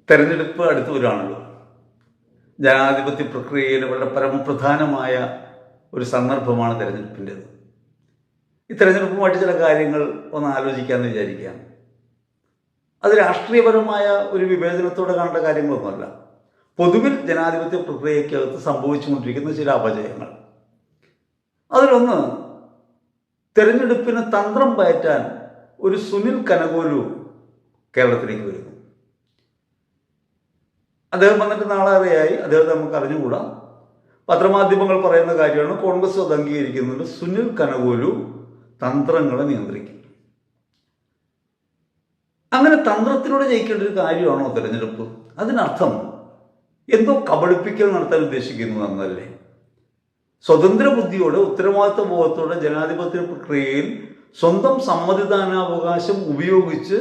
തെരഞ്ഞെടുപ്പ് അടുത്ത് വരികയാണല്ലോ. ജനാധിപത്യ പ്രക്രിയയിൽ വളരെ പരമപ്രധാനമായ ഒരു സന്ദർഭമാണ് തെരഞ്ഞെടുപ്പിൻ്റേത്. ഈ തെരഞ്ഞെടുപ്പുമായിട്ട് ചില കാര്യങ്ങൾ ഒന്ന് ആലോചിക്കാമെന്ന് വിചാരിക്കുകയാണ്. അത് രാഷ്ട്രീയപരമായ ഒരു വിവേചനത്തോടെ കാണേണ്ട കാര്യങ്ങളൊന്നുമല്ല. പൊതുവിൽ ജനാധിപത്യ പ്രക്രിയക്കകത്ത് സംഭവിച്ചുകൊണ്ടിരിക്കുന്ന ചില അപജയങ്ങൾ. അതിലൊന്ന്, തെരഞ്ഞെടുപ്പിന് തന്ത്രം പയറ്റാൻ ഒരു സുനിൽ കനകോലു കേരളത്തിലേക്ക് വരുന്നു. അദ്ദേഹം വന്നിട്ട് നാളേറെയായി, അദ്ദേഹത്തെ നമുക്ക് അറിഞ്ഞുകൂടാ. പത്രമാധ്യമങ്ങൾ പറയുന്ന കാര്യമാണ്, കോൺഗ്രസ് അത് അംഗീകരിക്കുന്നുണ്ട്. സുനിൽ കനകോലു തന്ത്രങ്ങളെ നിയന്ത്രിക്കും. അങ്ങനെ തന്ത്രത്തിലൂടെ ജയിക്കേണ്ട ഒരു കാര്യമാണോ തെരഞ്ഞെടുപ്പ്? അതിനർത്ഥം എന്തോ കബളിപ്പിക്കൽ നടത്താൻ ഉദ്ദേശിക്കുന്നു എന്നല്ലേ? സ്വതന്ത്ര ബുദ്ധിയോടെ, ഉത്തരവാദിത്വ ബോധത്തോടെ ജനാധിപത്യ പ്രക്രിയയിൽ സ്വന്തം സമ്മതിദാനാവകാശം ഉപയോഗിച്ച്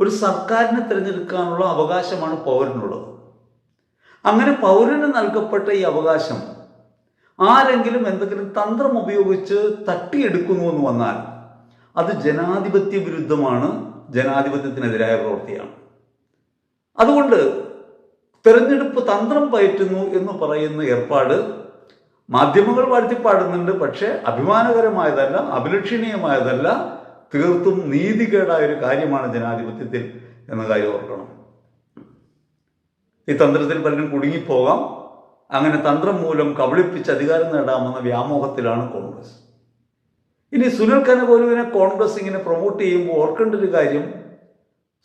ഒരു സർക്കാരിനെ തിരഞ്ഞെടുക്കാനുള്ള അവകാശമാണ് പൗരനുള്ളത്. അങ്ങനെ പൗരന് നൽകപ്പെട്ട ഈ അവകാശം ആരെങ്കിലും എന്തെങ്കിലും തന്ത്രം ഉപയോഗിച്ച് തട്ടിയെടുക്കുന്നു എന്ന് വന്നാൽ അത് ജനാധിപത്യ വിരുദ്ധമാണ്, ജനാധിപത്യത്തിനെതിരായ പ്രവൃത്തിയാണ്. അതുകൊണ്ട് തെരഞ്ഞെടുപ്പ് തന്ത്രം പയറ്റുന്നു എന്ന് പറയുന്ന ഏർപ്പാട് മാധ്യമങ്ങൾ വാഴ്ത്തിപ്പാടുന്നുണ്ട്. പക്ഷേ അഭിമാനകരമായതല്ല, അഭിലഷണീയമായതല്ല, തീർത്തും നീതികേടായ ഒരു കാര്യമാണ് ജനാധിപത്യത്തിൽ എന്ന കാര്യം ഓർക്കണം. ഈ തന്ത്രത്തിൽ പലരും കുടുങ്ങിപ്പോകാം. അങ്ങനെ തന്ത്രം മൂലം കബളിപ്പിച്ച് അധികാരം നേടാമെന്ന വ്യാമോഹത്തിലാണ് കോൺഗ്രസ്. ഇനി സുനിൽ കനകോലുവിനെ കോൺഗ്രസ് ഇങ്ങനെ പ്രൊമോട്ട് ചെയ്യുമ്പോൾ ഓർക്കേണ്ട ഒരു കാര്യം,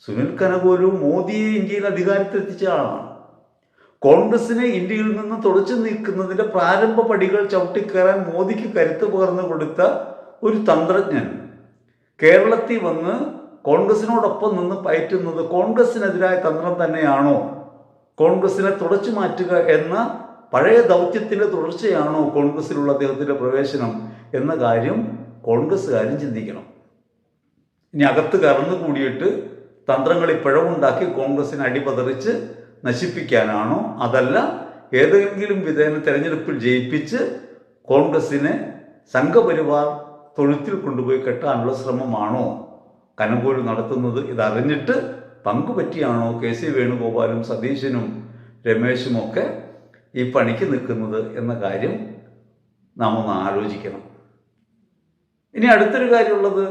സുനിൽ കനകോലു മോദിയെ ഇന്ത്യയിൽ അധികാരത്തിലെത്തിച്ച ആളാണ്. കോൺഗ്രസിനെ ഇന്ത്യയിൽ നിന്ന് തുടച്ചു നീക്കുന്നതിൻ്റെ പ്രാരംഭ പടികൾ ചവിട്ടിക്കയറാൻ മോദിക്ക് കരുത്ത് പകർന്നു കൊടുത്ത ഒരു തന്ത്രജ്ഞൻ കേരളത്തിൽ വന്ന് കോൺഗ്രസിനോടൊപ്പം നിന്ന് പയറ്റുന്നത് കോൺഗ്രസിനെതിരായ തന്ത്രം തന്നെയാണോ? കോൺഗ്രസിനെ തുടച്ചു മാറ്റുക എന്ന പഴയ ദൗത്യത്തിൻ്റെ തുടർച്ചയാണോ കോൺഗ്രസിലുള്ള അദ്ദേഹത്തിൻ്റെ പ്രവേശനം എന്ന കാര്യം കോൺഗ്രസ്സുകാരും ചിന്തിക്കണം. ഇനി അകത്ത് കറന്നു കൂടിയിട്ട് തന്ത്രങ്ങളിൽ പിഴവുണ്ടാക്കി കോൺഗ്രസിനെ അടിപതറിച്ച് നശിപ്പിക്കാനാണോ? അതല്ല ഏതെങ്കിലും വിധേന തെരഞ്ഞെടുപ്പിൽ ജയിപ്പിച്ച് കോൺഗ്രസിനെ സംഘപരിവാർ തൊഴുത്തിൽ കൊണ്ടുപോയി കെട്ടാനുള്ള ശ്രമമാണോ കനകോലു നടത്തുന്നത്? ഇതറിഞ്ഞിട്ട് പങ്കുപറ്റിയാണോ KC വേണുഗോപാലും സതീശനും രമേശും ഒക്കെ ഈ പണിക്ക് നിൽക്കുന്നത് എന്ന കാര്യം നാം ഒന്ന് ആലോചിക്കണം. ഇനി അടുത്തൊരു കാര്യമുള്ളത്,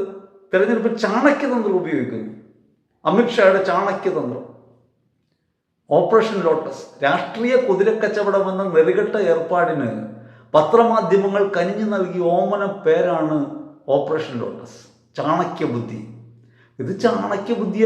തെരഞ്ഞെടുപ്പിൽ ചാണക്യതന്ത്രം ഉപയോഗിക്കുന്നു. അമിത്ഷായുടെ ചാണക്യതന്ത്രം, ഓപ്പറേഷൻ ലോട്ടസ്, രാഷ്ട്രീയ കുതിരക്കച്ചവടം എന്ന നെറികെട്ട ഏർപ്പാടിന് പത്രമാധ്യമങ്ങൾ കനിഞ്ഞു നൽകിയ ഓമന പേരാണ് ഓപ്പറേഷൻ ലോട്ടസ്, ചാണക്യബുദ്ധി. ഇത് ചാണക്യബുദ്ധി